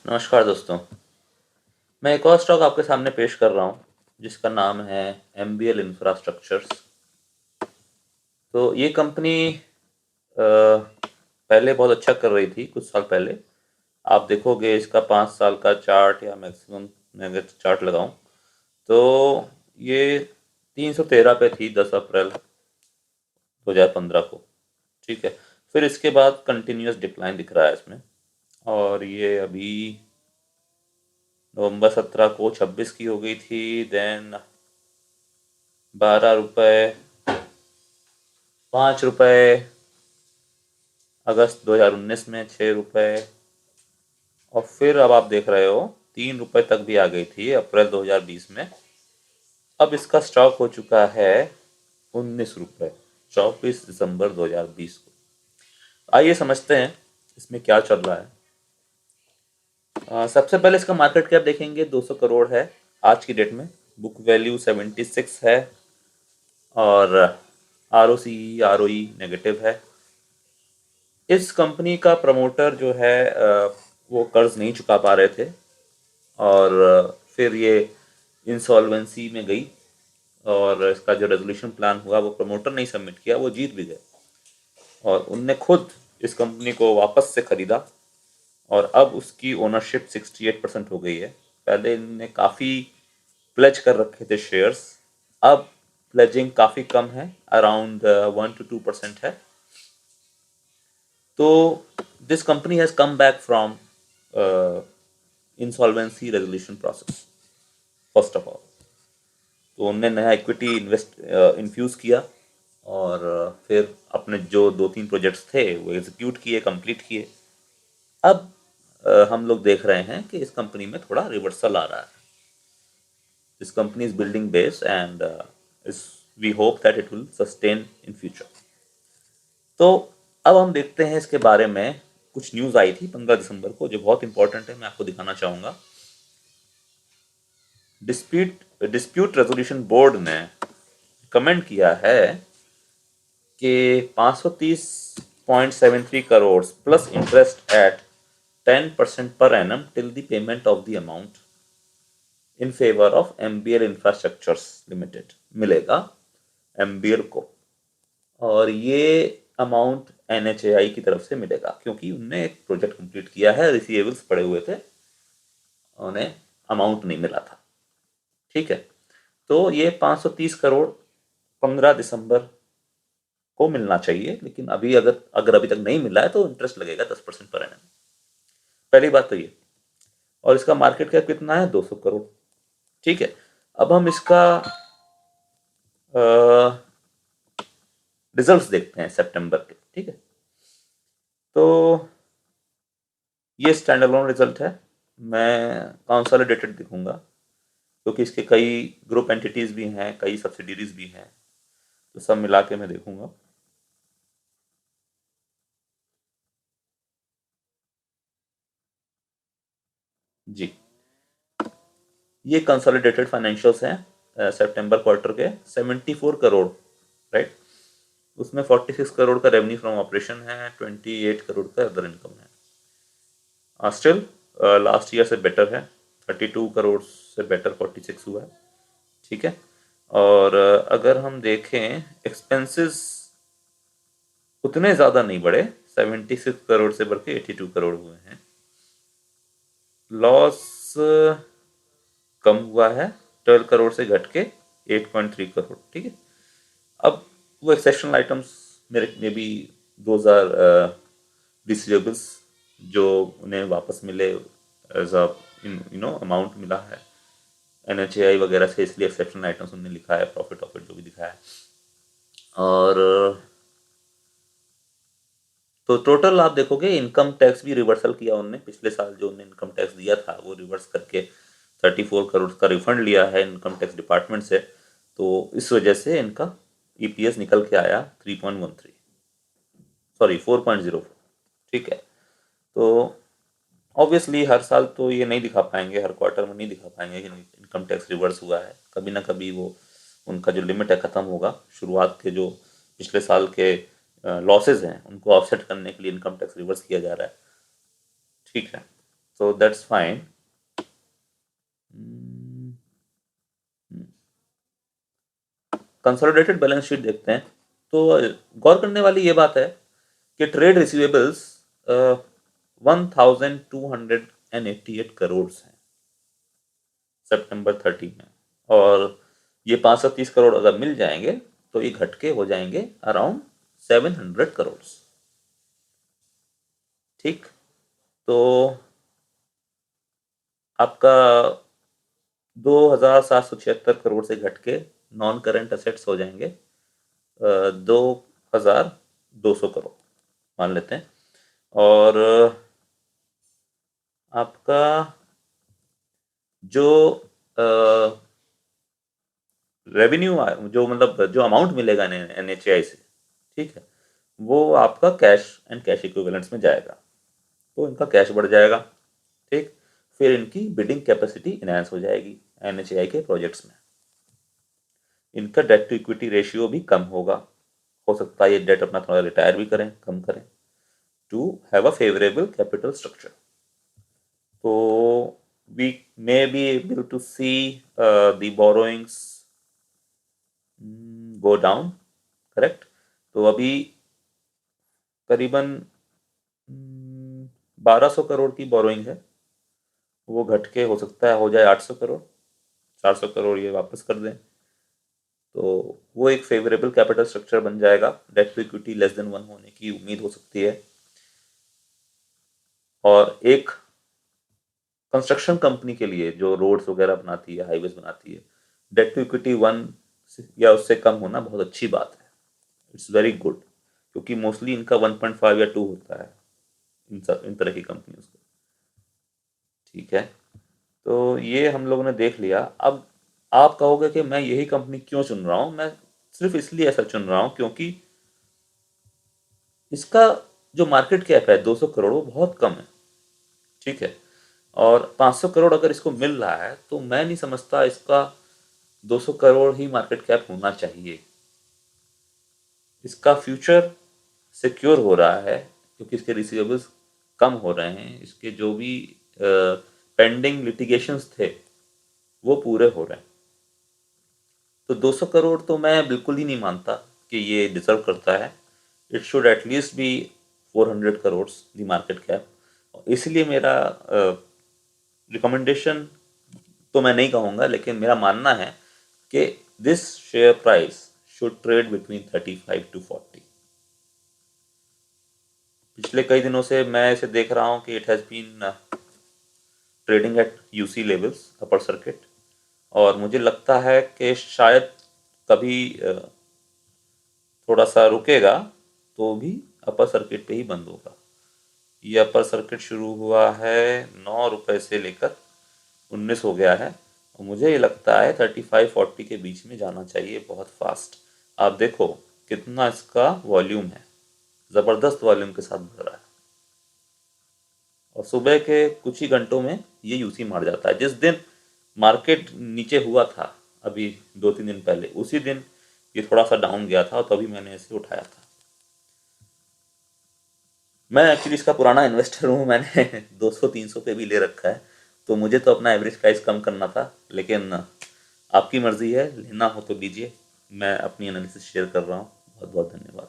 नमस्कार दोस्तों। मैं एक और स्टॉक आपके सामने पेश कर रहा हूँ जिसका नाम है MBL इंफ्रास्ट्रक्चर्स। तो ये कंपनी पहले बहुत अच्छा कर रही थी कुछ साल पहले। आप देखोगे इसका 5 साल का चार्ट या मैक्सिमम मैं अगर चार्ट लगाऊं तो ये 313 पे थी 10 अप्रैल 2015 को। ठीक है। फिर इसके बाद कंटिन्यूस डिक्लाइन दिख रहा है इसमें, और ये अभी नवंबर 17 को 26 की हो गई थी, देन 12 रुपये, 5 रुपये, अगस्त 2019 में 6 रुपये, और फिर अब आप देख रहे हो 3 रुपये तक भी आ गई थी अप्रैल 2020 में। अब इसका स्टॉक हो चुका है 19 रुपये 24 दिसंबर 2020 को। आइए समझते हैं इसमें क्या चल रहा है। सबसे पहले इसका मार्केट कैप देखेंगे, 200 करोड़ है आज की डेट में। बुक वैल्यू 76 है, और ROCE ROE नेगेटिव है। इस कंपनी का प्रमोटर जो है वो कर्ज नहीं चुका पा रहे थे, और फिर ये इंसॉल्वेंसी में गई, और इसका जो रेजोल्यूशन प्लान हुआ वो प्रमोटर नहीं सबमिट किया, वो जीत भी गए, और उनने खुद इस कंपनी को वापस से खरीदा, और अब उसकी ओनरशिप 68% हो गई है। पहले इनने काफ़ी प्लेज कर रखे थे शेयर्स, अब प्लेजिंग काफ़ी कम है, अराउंड 1 to 2% है। तो this company has come back from insolvency resolution process first of all. तो उनने नया इक्विटी इन्वेस्ट इन्फ्यूज़ किया, और फिर अपने जो 2-3 प्रोजेक्ट्स थे वो एग्जीक्यूट किए, कंप्लीट किए। अब हम लोग देख रहे हैं कि इस कंपनी में थोड़ा रिवर्सल आ रहा है। This company is building base and is we hope that it will sustain in future. तो अब हम देखते हैं इसके बारे में। कुछ न्यूज़ आई थी 15 दिसंबर को जो बहुत इंपॉर्टेंट है, मैं आपको दिखाना चाहूँगा। डिस्प्यूट रेजोल्यूशन बोर्ड ने कमेंट किया है कि 530.73 crore plus interest eight 10% per annum till the payment of the amount in favour of MBL infrastructures limited मिलेगा MBL को। और ये अमाउंट NHAI की तरफ से मिलेगा, क्योंकि उनने एक प्रोजेक्ट कंप्लीट किया है, रिसीवेबल्स पड़े हुए थे, उन्हें अमाउंट नहीं मिला था। ठीक है। तो ये 530 करोड़ 15 दिसंबर को मिलना चाहिए, लेकिन अभी अगर अगर अभी तक नहीं मिला है तो इंटरेस्ट लगेगा 10% पर एनम। पहली बात तो ये। और इसका मार्केट कैप कितना है? 200 करोड़। ठीक है। अब हम इसका रिजल्ट्स देखते हैं सितंबर के। ठीक है। तो ये स्टैंड अलोन रिजल्ट है। मैं कंसोलिडेटेड दिखूंगा क्योंकि इसके कई ग्रुप एंटिटीज भी हैं, कई सब्सिडीरीज भी हैं, तो सब मिला के मैं देखूंगा। जी, ये कंसोलिडेटेड फाइनेंशियल्स हैं सितंबर क्वार्टर के। 74 करोड़, राइट। उसमें 46 करोड़ का रेवेन्यू फ्रॉम ऑपरेशन है, 28 करोड़ का अदर इनकम है। स्टिल लास्ट ईयर से बेटर है, 32 करोड़ से बेटर 46 हुआ है। ठीक है। और अगर हम देखें एक्सपेंसेस उतने ज़्यादा नहीं बढ़े, 76 करोड़ से बढ़ के 82 करोड़ हुए हैं। लॉस कम हुआ है, 12 करोड़ से घट के 8.3 करोड़। ठीक है। अब वो एक्सेप्शनल आइटम्स मेरे में भी 2000 रिसीवेबल्स जो उन्हें वापस मिले एज अ अमाउंट मिला है NHAI वगैरह से, इसलिए एक्सेप्शनल आइटम्स उन्होंने लिखा है, प्रॉफिट ऑफिट जो भी दिखाया है। और तो टोटल आप देखोगे इनकम टैक्स भी रिवर्सल किया उनने। पिछले साल जो उन्होंने इनकम टैक्स दिया था वो रिवर्स करके 34 करोड़ का रिफंड लिया है इनकम टैक्स डिपार्टमेंट से। तो इस वजह से इनका EPS निकल के आया 3.13, सॉरी 4.04। ठीक है। तो ऑब्वियसली हर साल तो ये नहीं दिखा पाएंगे, हर क्वार्टर में नहीं दिखा पाएंगे कि इनकम टैक्स रिवर्स हुआ है। कभी ना कभी वो उनका जो लिमिट है ख़त्म होगा। शुरुआत के जो पिछले साल के लॉसेज हैं उनको ऑफसेट करने के लिए इनकम टैक्स रिवर्स किया जा रहा है। ठीक है। so that's fine. Consolidated balance sheet देखते हैं तो गौर करने वाली ये बात है कि ट्रेड रिसीवेबल्स 1288 करोड़ हैं सितंबर 30 में, और ये 530 करोड़ अगर मिल जाएंगे तो ये घट के हो जाएंगे अराउंड 700 करोड़। ठीक, तो आपका 2776 करोड़ से घट के नॉन करेंट असेट्स हो जाएंगे 2200 करोड़ मान लेते हैं। और आपका जो रेवेन्यू जो मतलब जो अमाउंट मिलेगा NHAI से, ठीक है, वो आपका कैश एंड कैश इक्विवेलेंट्स में जाएगा, तो इनका कैश बढ़ जाएगा। ठीक, फिर इनकी बिडिंग कैपेसिटी इनहेंस हो जाएगी NHAI के प्रोजेक्ट्स में। इनका डेट टू इक्विटी रेशियो भी कम होगा, हो सकता है ये डेट अपना थोड़ा रिटायर भी करें, कम करें, to have a favourable capital structure. तो we may be able to see the borrowings go down, correct. तो अभी करीबन 1200 करोड़ की बोरोइंग है, वो घट के हो सकता है हो जाए 800 करोड़, 400 करोड़ ये वापस कर दें, तो वो एक फेवरेबल कैपिटल स्ट्रक्चर बन जाएगा। Debt to equity less than 1 होने की उम्मीद हो सकती है। और एक कंस्ट्रक्शन कंपनी के लिए जो रोड्स वगैरह बनाती है, हाईवेज बनाती है, डेट टू इक्विटी 1 या उससे कम होना बहुत अच्छी बात है, इट्स वेरी गुड, क्योंकि मोस्टली इनका 1.5 या 2 होता है इन तरह की कंपनियों का। ठीक है, तो ये हम लोगों ने देख लिया। अब आप कहोगे कि मैं यही कंपनी क्यों चुन रहा हूं, मैं सिर्फ इसलिए ऐसा चुन रहा हूं क्योंकि इसका जो मार्केट कैप है 200 करोड़ वो बहुत कम है। ठीक है, और 500 करोड़ अगर इसको मिल रहा है तो मैं नहीं समझता इसका 200 करोड़ ही मार्केट कैप होना चाहिए। इसका फ्यूचर सिक्योर हो रहा है क्योंकि इसके रिसीवेबल्स कम हो रहे हैं, इसके जो भी पेंडिंग लिटिगेशंस थे वो पूरे हो रहे हैं। तो 200 करोड़ तो मैं बिल्कुल ही नहीं मानता कि ये डिजर्व करता है। It should at least be 400 crore the market cap. इसलिए मेरा रिकमेंडेशन तो मैं नहीं कहूँगा, लेकिन मेरा मानना है कि this share price should trade between 35 to 40। पिछले कई दिनों से मैं इसे देख रहा हूँ कि it has been trading at UC levels, upper circuit, और मुझे लगता है कि शायद कभी थोड़ा सा रुकेगा तो भी अपर सर्किट पे ही बंद होगा। ये अपर सर्किट शुरू हुआ है 9 रुपए से लेकर 19 हो गया है, और मुझे ये लगता है 35-40 के बीच में जाना चाहिए बहुत फास्ट। आप देखो कितना इसका वॉल्यूम है, ज़बरदस्त वॉल्यूम के साथ बढ़ रहा है, और सुबह के कुछ ही घंटों में ये यूसी मार जाता है। जिस दिन मार्केट नीचे हुआ था अभी 2-3 दिन पहले, उसी दिन ये थोड़ा सा डाउन गया था और तभी मैंने इसे उठाया था। मैं एक्चुअली इसका पुराना इन्वेस्टर हूँ, मैंने 200-300 पे भी ले रखा है, तो मुझे तो अपना एवरेज प्राइस कम करना था, लेकिन आपकी मर्ज़ी है, लेना हो तो लीजिए। मैं अपनी एनालिसिस शेयर कर रहा हूँ। बहुत बहुत धन्यवाद।